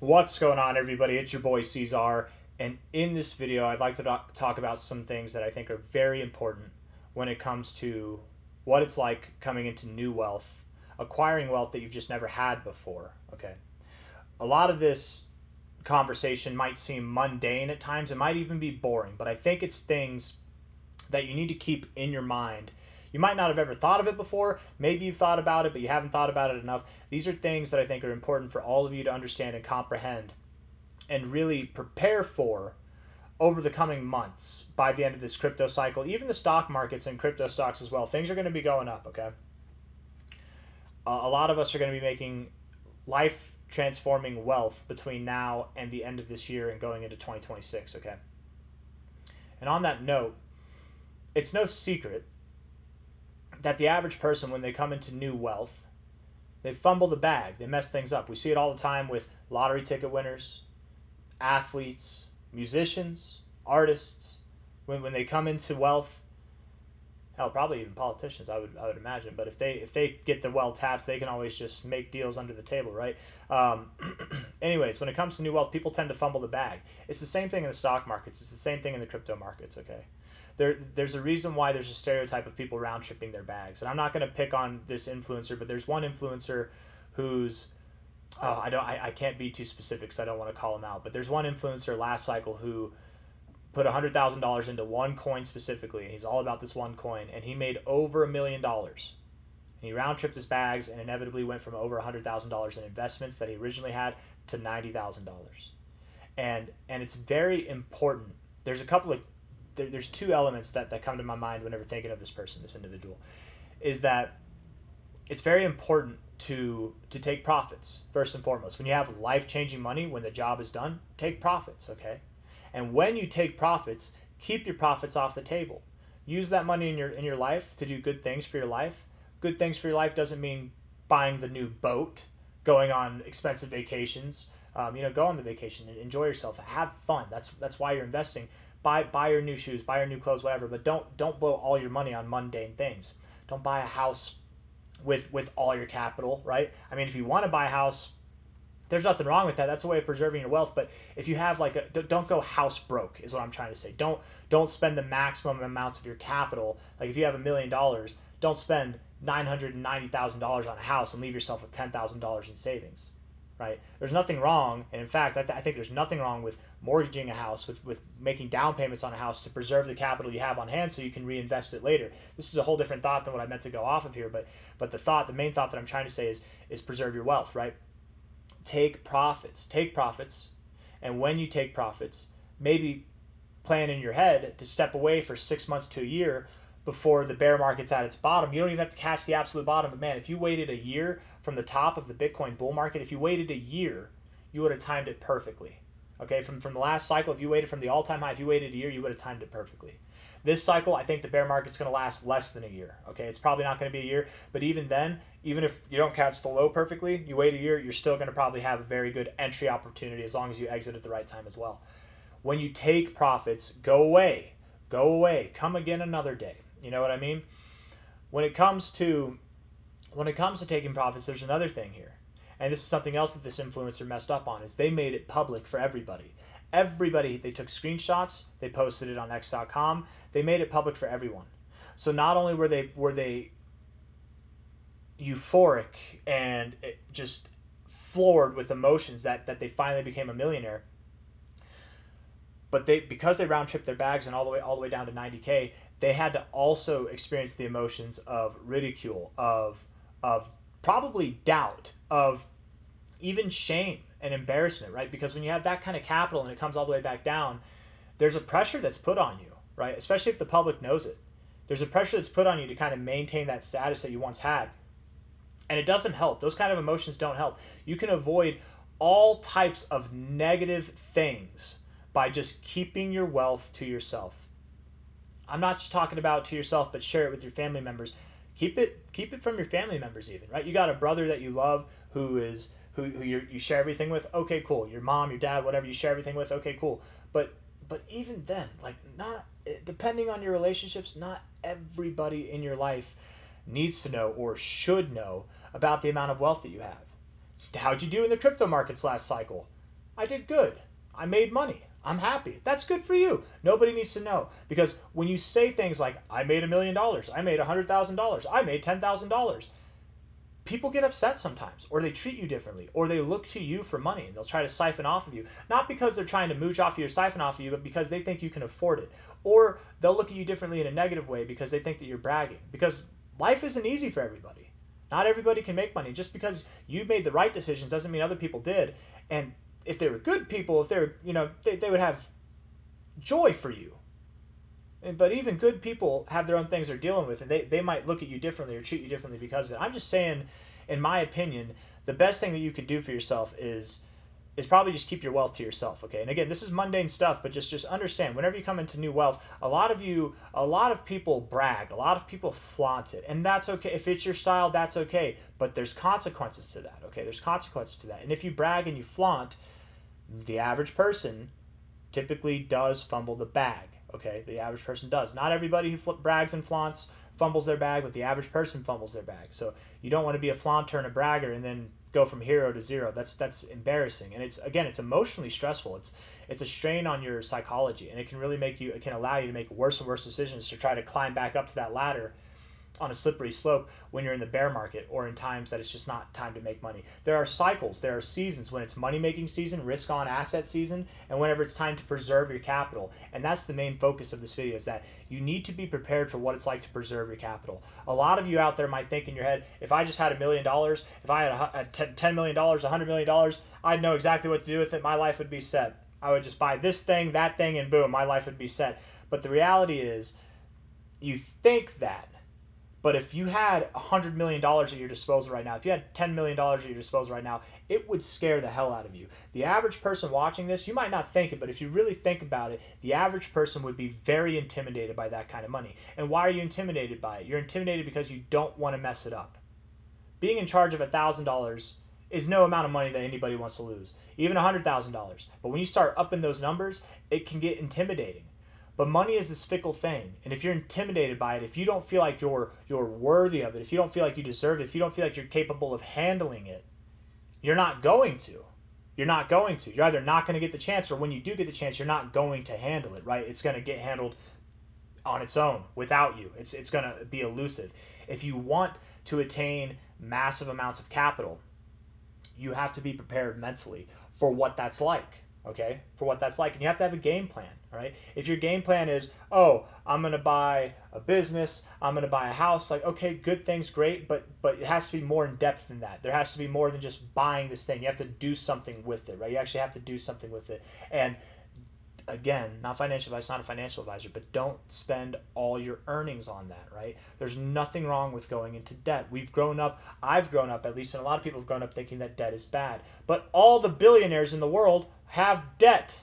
What's going on, everybody? It's your boy C-Zar, and in this video I'd like to talk about some things that I think are very important when it comes to what it's like coming into new wealth, acquiring wealth that you've just never had before. Okay, a lot of this conversation might seem mundane at times, it might even be boring, but I think it's things that you need to keep in your mind. You might not have ever thought of it before. Maybe you've thought about it, but you haven't thought about it enough. These are things that I think are important for all of you to understand and comprehend and really prepare for over the coming months by the end of this crypto cycle. Even the stock markets and crypto stocks as well. Things are going to be going up, okay? A lot of us are going to be making life transforming wealth between now and the end of this year and going into 2026, okay? And on that note, it's no secret that the average person, when they come into new wealth, they fumble the bag, they mess things up. We see it all the time with lottery ticket winners, athletes, musicians, artists. When they come into wealth, hell, probably even politicians, I would imagine. But if they get the well tapped, they can always just make deals under the table, right? Um, Anyways, when it comes to new wealth, people tend to fumble the bag. It's the same thing in the stock markets. It's the same thing in the crypto markets. Okay, there's a reason why there's a stereotype of people round tripping their bags, and I'm not going to pick on this influencer, but there's one influencer who's I can't be too specific because I don't want to call him out. But there's one influencer last cycle who put $100,000 into one coin specifically, and he's all about this one coin, and he made over $1 million. And he round tripped his bags and inevitably went from over $100,000 in investments that he originally had to $90,000. And it's very important. There's a couple of there's two elements that come to my mind whenever thinking of this person, this individual, is that it's very important to take profits first and foremost. When you have life changing money, when the job is done, take profits, okay? And when you take profits, keep your profits off the table. Use that money in your life to do good things for your life. Good things for your life doesn't mean buying the new boat, going on expensive vacations. Go on the vacation and enjoy yourself. Have fun. That's why you're investing. Buy your new shoes, buy your new clothes, whatever. But don't blow all your money on mundane things. Don't buy a house with all your capital, right? I mean, if you want to buy a house, there's nothing wrong with that. That's a way of preserving your wealth. But if you have don't go house broke is what I'm trying to say. Don't spend the maximum amounts of your capital. Like if you have $1 million, don't spend $990,000 on a house and leave yourself with $10,000 in savings, right? There's nothing wrong, and in fact, I think there's nothing wrong with mortgaging a house, with making down payments on a house to preserve the capital you have on hand so you can reinvest it later. This is a whole different thought than what I meant to go off of here, but the main thought that I'm trying to say is preserve your wealth, right? Take profits, and when you take profits, maybe plan in your head to step away for 6 months to a year before the bear market's at its bottom. You don't even have to catch the absolute bottom, but man, if you waited a year from the top of the Bitcoin bull market, if you waited a year, you would have timed it perfectly. Okay, from the last cycle, if you waited from the all-time high, if you waited a year, you would have timed it perfectly. This cycle, I think the bear market's going to last less than a year. Okay, it's probably not going to be a year, but even then, even if you don't catch the low perfectly, you wait a year, you're still going to probably have a very good entry opportunity as long as you exit at the right time as well. When you take profits, go away, come again another day. You know what I mean? When it comes to taking profits, there's another thing here. And this is something else that this influencer messed up on, is they made it public for everybody. Everybody, they took screenshots, they posted it on x.com, they made it public for everyone. So not only were they euphoric and just floored with emotions that they finally became a millionaire, but because they round tripped their bags and all the way down to 90K, they had to also experience the emotions of ridicule, of probably doubt, of even shame and embarrassment, right? Because when you have that kind of capital and it comes all the way back down, there's a pressure that's put on you, right? Especially if the public knows it. There's a pressure that's put on you to kind of maintain that status that you once had. And it doesn't help. Those kind of emotions don't help. You can avoid all types of negative things by just keeping your wealth to yourself. I'm not just talking about to yourself, but share it with your family members. Keep it from your family members even, right? You got a brother that you love who you share everything with. Okay, cool. Your mom, your dad, whatever you share everything with. Okay, cool. But even then, like, not depending on your relationships, not everybody in your life needs to know or should know about the amount of wealth that you have. How'd you do in the crypto markets last cycle? I did good. I made money. I'm happy. That's good for you. Nobody needs to know. Because when you say things like, I made $1,000,000, I made $100,000, I made $10,000, people get upset sometimes, or they treat you differently, or they look to you for money and they'll try to siphon off of you. Not because they're trying to mooch off you or siphon off of you, but because they think you can afford it. Or they'll look at you differently in a negative way because they think that you're bragging. Because life isn't easy for everybody. Not everybody can make money. Just because you made the right decisions doesn't mean other people did. And if they were good people, if they were, they would have joy for you. But even good people have their own things they're dealing with, and they might look at you differently or treat you differently because of it. I'm just saying, in my opinion, the best thing that you could do for yourself is probably just keep your wealth to yourself, okay? And again, this is mundane stuff, but just understand, whenever you come into new wealth, a lot of people brag, a lot of people flaunt it, and that's okay. If it's your style, that's okay, but there's consequences to that, okay? There's consequences to that. And if you brag and you flaunt, the average person typically does fumble the bag, okay? The average person does. Not everybody who brags and flaunts fumbles their bag, but the average person fumbles their bag. So you don't want to be a flaunter and a bragger and then go from hero to zero. That's embarrassing, and it's emotionally stressful. It's a strain on your psychology, and it can allow you to make worse and worse decisions to try to climb back up to that ladder on a slippery slope when you're in the bear market or in times that it's just not time to make money. There are cycles, there are seasons when it's money making season, risk on asset season, and whenever it's time to preserve your capital. And that's the main focus of this video, is that you need to be prepared for what it's like to preserve your capital. A lot of you out there might think in your head, if I just had $1 million, if I had $10 million, $100 million, I'd know exactly what to do with it. My life would be set. I would just buy this thing, that thing, and boom, my life would be set. But the reality is, you think that. But if you had $100 million at your disposal right now, if you had $10 million at your disposal right now, it would scare the hell out of you. The average person watching this, you might not think it, but if you really think about it, the average person would be very intimidated by that kind of money. And why are you intimidated by it? You're intimidated because you don't want to mess it up. Being in charge of $1,000 is no amount of money that anybody wants to lose, even $100,000. But when you start upping those numbers, it can get intimidating. But money is this fickle thing, and if you're intimidated by it, if you don't feel like you're worthy of it, if you don't feel like you deserve it, if you don't feel like you're capable of handling it, you're not going to. You're not going to. You're either not going to get the chance, or when you do get the chance, you're not going to handle it, right? It's going to get handled on its own without you. It's going to be elusive. If you want to attain massive amounts of capital, you have to be prepared mentally for what that's like. Okay, for what that's like, and you have to have a game plan. All right, if your game plan is, oh, I'm gonna buy a business, I'm gonna buy a house, like, okay, good things, great, but it has to be more in depth than that. There has to be more than just buying this thing. You have to do something with it, right? You actually have to do something with it. And again, not financial advice, not a financial advisor, but don't spend all your earnings on that, right? There's nothing wrong with going into debt. I've grown up, at least, and a lot of people have grown up thinking that debt is bad. But all the billionaires in the world have debt.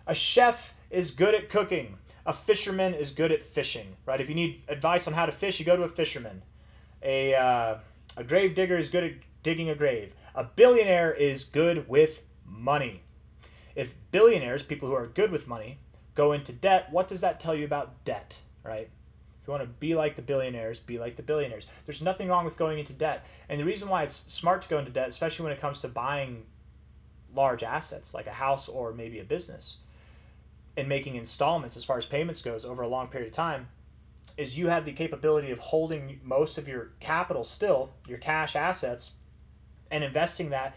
A chef is good at cooking. A fisherman is good at fishing, right? If you need advice on how to fish, you go to a fisherman. A grave digger is good at digging a grave. A billionaire is good with money. If billionaires, people who are good with money, go into debt, what does that tell you about debt, right? If you want to be like the billionaires, be like the billionaires. There's nothing wrong with going into debt. And the reason why it's smart to go into debt, especially when it comes to buying large assets, like a house or maybe a business, and making installments as far as payments goes over a long period of time, is you have the capability of holding most of your capital still, your cash assets, and investing that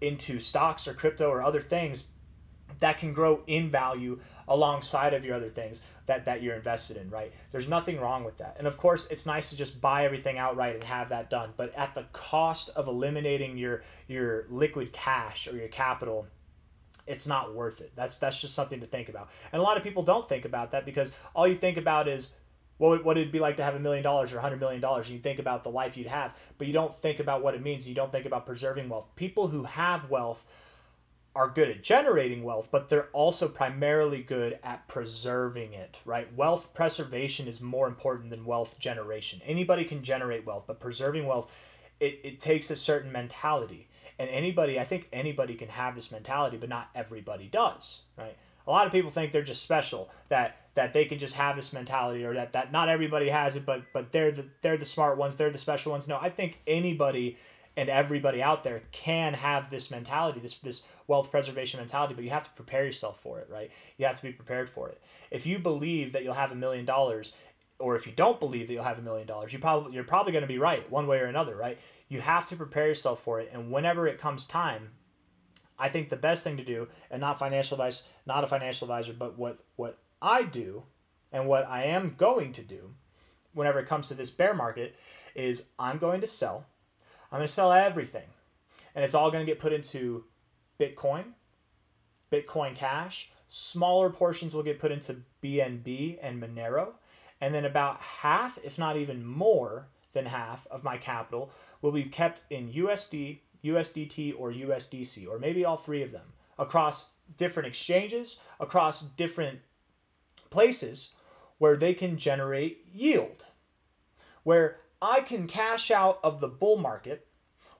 into stocks or crypto or other things that can grow in value alongside of your other things that you're invested in, right? There's nothing wrong with that. And of course, it's nice to just buy everything outright and have that done, but at the cost of eliminating your liquid cash or your capital, it's not worth it. That's just something to think about. And a lot of people don't think about that because all you think about is what it'd be like to have $1 million or $100 million, and you think about the life you'd have, but you don't think about what it means. You don't think about preserving wealth. People who have wealth are good at generating wealth, but they're also primarily good at preserving it, right? Wealth preservation is more important than wealth generation. Anybody can generate wealth, but preserving wealth, it takes a certain mentality. And I think anybody can have this mentality, but not everybody does, right? A lot of people think they're just special, that they can just have this mentality, or that not everybody has it, but they're the smart ones, they're the special ones. No, I think anybody and everybody out there can have this mentality, this wealth preservation mentality, but you have to prepare yourself for it, right? You have to be prepared for it. If you believe that you'll have $1 million, or if you don't believe that you'll have $1 million, you're probably going to be right one way or another, right? You have to prepare yourself for it, and whenever it comes time, I think the best thing to do, and not financial advice, not a financial advisor, but what I do, and what I am going to do, whenever it comes to this bear market, is I'm going to sell. I'm going to sell everything, and it's all going to get put into Bitcoin, Bitcoin Cash. Smaller portions will get put into BNB and Monero, and then about half, if not even more than half, of my capital will be kept in USD, USDT, or USDC, or maybe all three of them, across different exchanges, across different places where they can generate yield, where I can cash out of the bull market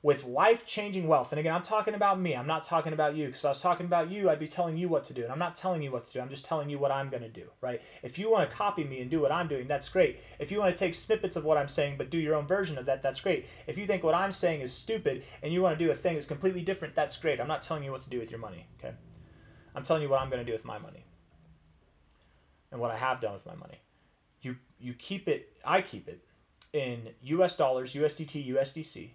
with life-changing wealth. And again, I'm talking about me. I'm not talking about you, because if I was talking about you, I'd be telling you what to do. And I'm not telling you what to do. I'm just telling you what I'm going to do, right? If you want to copy me and do what I'm doing, that's great. If you want to take snippets of what I'm saying but do your own version of that, that's great. If you think what I'm saying is stupid and you want to do a thing that's completely different, that's great. I'm not telling you what to do with your money, okay? I'm telling you what I'm going to do with my money and what I have done with my money. You keep it, I keep it in US dollars, USDT, USDC,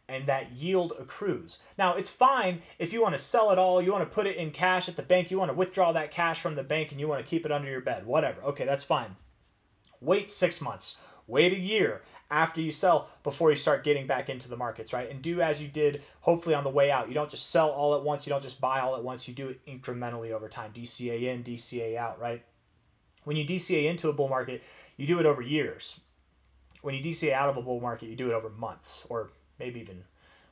and that yield accrues. Now, it's fine if you want to sell it all, you want to put it in cash at the bank, you want to withdraw that cash from the bank, and you want to keep it under your bed, whatever. Okay, that's fine. Wait 6 months, wait a year after you sell before you start getting back into the markets, right? And do as you did, hopefully, on the way out. You don't just sell all at once, you don't just buy all at once, you do it incrementally over time. DCA in, DCA out, right? When you DCA into a bull market, you do it over years. When you DCA out of a bull market, you do it over months, or maybe even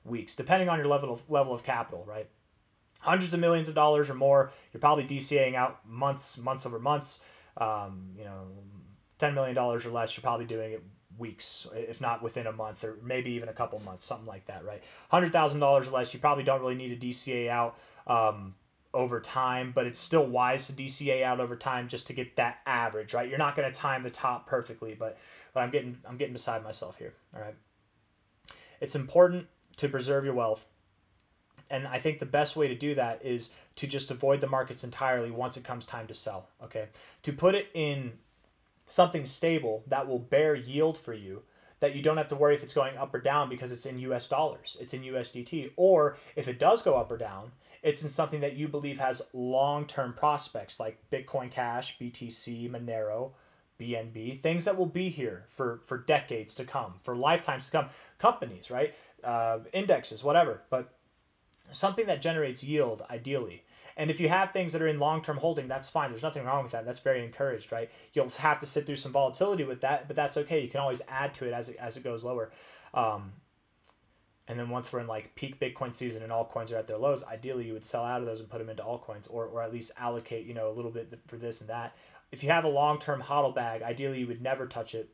weeks, depending on your level of capital, right? Hundreds of millions of dollars or more, you're probably DCAing out months over months. $10 million or less, you're probably doing it weeks, if not within a month, or maybe even a couple months, something like that, right? $100,000 or less, you probably don't really need to DCA out over time, but it's still wise to DCA out over time just to get that average, right? You're not going to time the top perfectly, but I'm getting beside myself here, all right? It's important to preserve your wealth, and I think the best way to do that is to just avoid the markets entirely once it comes time to sell, okay? To put it in something stable that will bear yield for you, that you don't have to worry if it's going up or down because it's in US dollars, it's in USDT, or if it does go up or down, it's in something that you believe has long-term prospects like Bitcoin Cash, BTC, Monero, BNB, things that will be here for decades to come, for lifetimes to come, companies, right? Indexes, whatever, but something that generates yield, ideally. And if you have things that are in long-term holding, that's fine. There's nothing wrong with that. That's very encouraged, right? You'll have to sit through some volatility with that, but that's okay. You can always add to it as it goes lower. And then once we're in like peak Bitcoin season and altcoins are at their lows, ideally you would sell out of those and put them into altcoins, or at least allocate, a little bit for this and that. If you have a long-term hodl bag, ideally you would never touch it.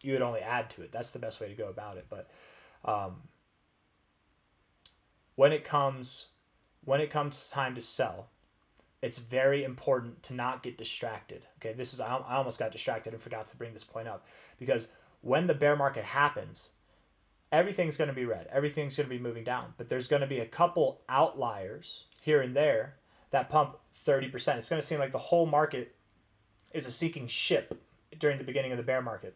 You would only add to it. That's the best way to go about it. But when it comes time to sell, it's very important to not get distracted. Okay, I almost got distracted and forgot to bring this point up, because when the bear market happens, everything's going to be red. Everything's going to be moving down. But there's going to be a couple outliers here and there that pump 30%. It's going to seem like the whole market is a sinking ship during the beginning of the bear market.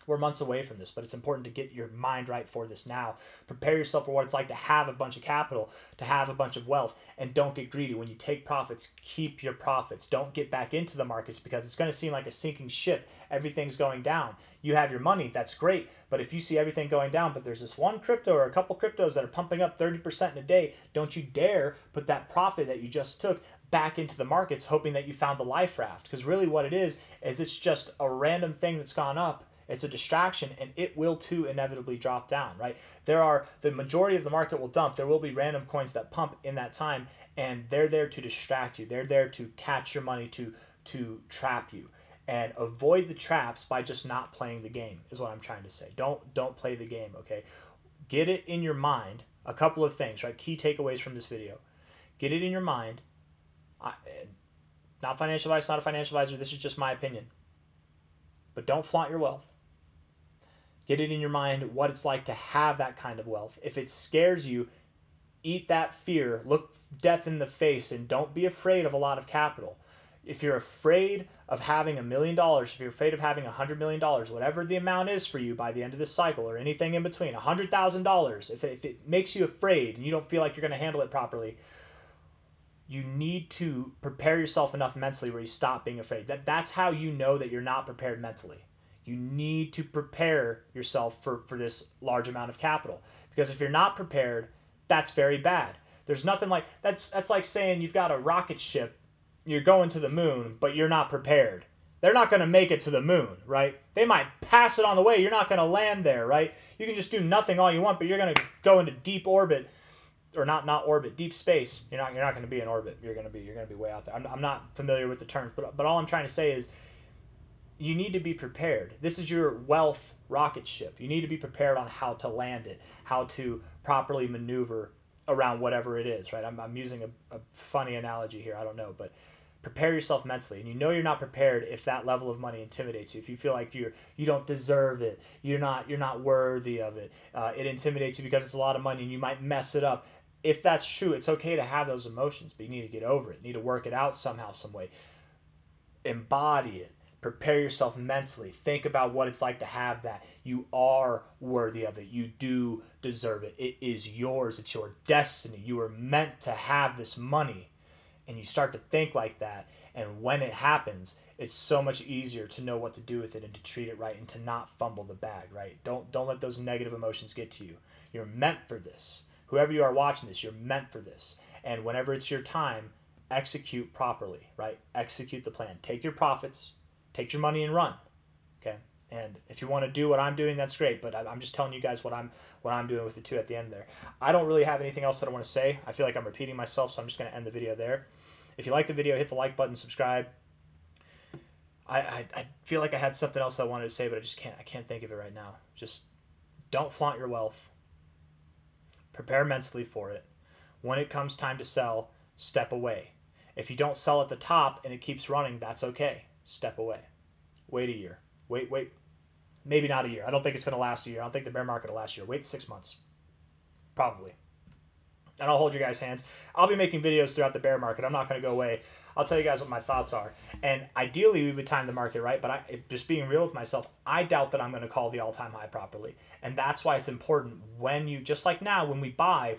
We're months away from this, but it's important to get your mind right for this now. Prepare yourself for what it's like to have a bunch of capital, to have a bunch of wealth, and don't get greedy. When you take profits, keep your profits. Don't get back into the markets, because it's going to seem like a sinking ship. Everything's going down. You have your money, that's great, but if you see everything going down, but there's this one crypto or a couple cryptos that are pumping up 30% in a day, don't you dare put that profit that you just took back into the markets hoping that you found the life raft, because really what it is it's just a random thing that's gone up. It's a distraction, and it will too inevitably drop down, right? The majority of the market will dump. There will be random coins that pump in that time, and they're there to distract you. They're there to catch your money, to trap you. And avoid the traps by just not playing the game, is what I'm trying to say. Don't play the game, okay? Get it in your mind. A couple of things, right? Key takeaways from this video. Get it in your mind. Not financial advice, not a financial advisor. This is just my opinion. But don't flaunt your wealth. Get it in your mind what it's like to have that kind of wealth. If it scares you, eat that fear, look death in the face, and don't be afraid of a lot of capital. If you're afraid of having $1 million, if you're afraid of having $100 million, whatever the amount is for you by the end of this cycle or anything in between, $100,000, if it makes you afraid and you don't feel like you're going to handle it properly, you need to prepare yourself enough mentally where you stop being afraid. That's how you know that you're not prepared mentally. You need to prepare yourself for this large amount of capital. Because if you're not prepared, that's very bad. There's nothing like that's like saying you've got a rocket ship, you're going to the moon, but you're not prepared. They're not going to make it to the moon, right? They might pass it on the way. You're not going to land there, right? You can just do nothing all you want, but you're going to go into deep orbit, or not orbit, deep space. You're not going to be in orbit. You're going to be way out there. I'm not familiar with the terms, but all I'm trying to say is you need to be prepared. This is your wealth rocket ship. You need to be prepared on how to land it, how to properly maneuver around whatever it is, right? I'm using a funny analogy here. I don't know, but prepare yourself mentally. And you know you're not prepared if that level of money intimidates you. If you feel like you don't deserve it, you're not worthy of it. It intimidates you because it's a lot of money and you might mess it up. If that's true, it's okay to have those emotions, but you need to get over it. You need to work it out somehow, some way. Embody it. Prepare yourself mentally. Think about what it's like to have that. You are worthy of it. You do deserve it. It is yours. It's your destiny. You are meant to have this money. And you start to think like that. And when it happens, it's so much easier to know what to do with it and to treat it right and to not fumble the bag, right? Don't let those negative emotions get to you. You're meant for this. Whoever you are watching this, you're meant for this. And whenever it's your time, execute properly, right? Execute the plan. Take your profits, take your money and run, okay? And if you want to do what I'm doing, that's great. But I'm just telling you guys what I'm doing with it too at the end there. I don't really have anything else that I want to say. I feel like I'm repeating myself, so I'm just going to end the video there. If you like the video, hit the like button, subscribe. I feel like I had something else I wanted to say, but I can't think of it right now. Just don't flaunt your wealth. Prepare mentally for it. When it comes time to sell, step away. If you don't sell at the top and it keeps running, that's okay. Step away. Wait a year. Wait. Maybe not a year. I don't think it's going to last a year. I don't think the bear market will last a year. Wait 6 months. Probably. And I'll hold your guys' hands. I'll be making videos throughout the bear market. I'm not going to go away. I'll tell you guys what my thoughts are. And ideally, we would time the market right. But just being real with myself, I doubt that I'm going to call the all-time high properly. And that's why it's important when you, just like now, when we buy,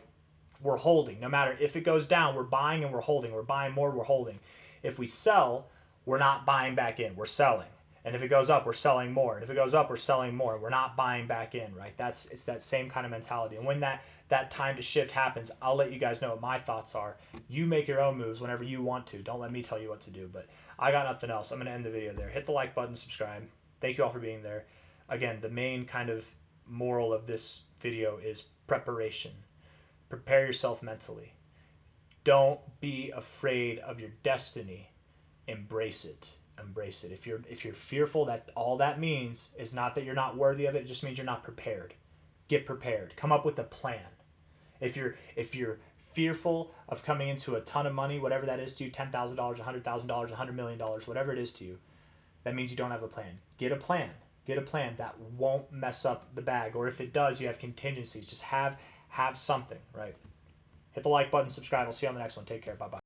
we're holding. No matter if it goes down, we're buying and we're holding. We're buying more, we're holding. If we sell, we're not buying back in. We're selling. And if it goes up, we're selling more. And if it goes up, we're selling more. We're not buying back in, right? It's that same kind of mentality. And when that time to shift happens, I'll let you guys know what my thoughts are. You make your own moves whenever you want to. Don't let me tell you what to do. But I got nothing else. I'm going to end the video there. Hit the like button, subscribe. Thank you all for being there. Again, the main kind of moral of this video is preparation. Prepare yourself mentally. Don't be afraid of your destiny. Embrace it. Embrace it. If you're fearful, that all that means is not that you're not worthy of it. It just means you're not prepared. Get prepared. Come up with a plan. If you're fearful of coming into a ton of money, whatever that is to you, $10,000, $100,000, $100 million, whatever it is to you, that means you don't have a plan. Get a plan. Get a plan that won't mess up the bag. Or if it does, you have contingencies. Just have something, right? Hit the like button, subscribe. We'll see you on the next one. Take care. Bye-bye.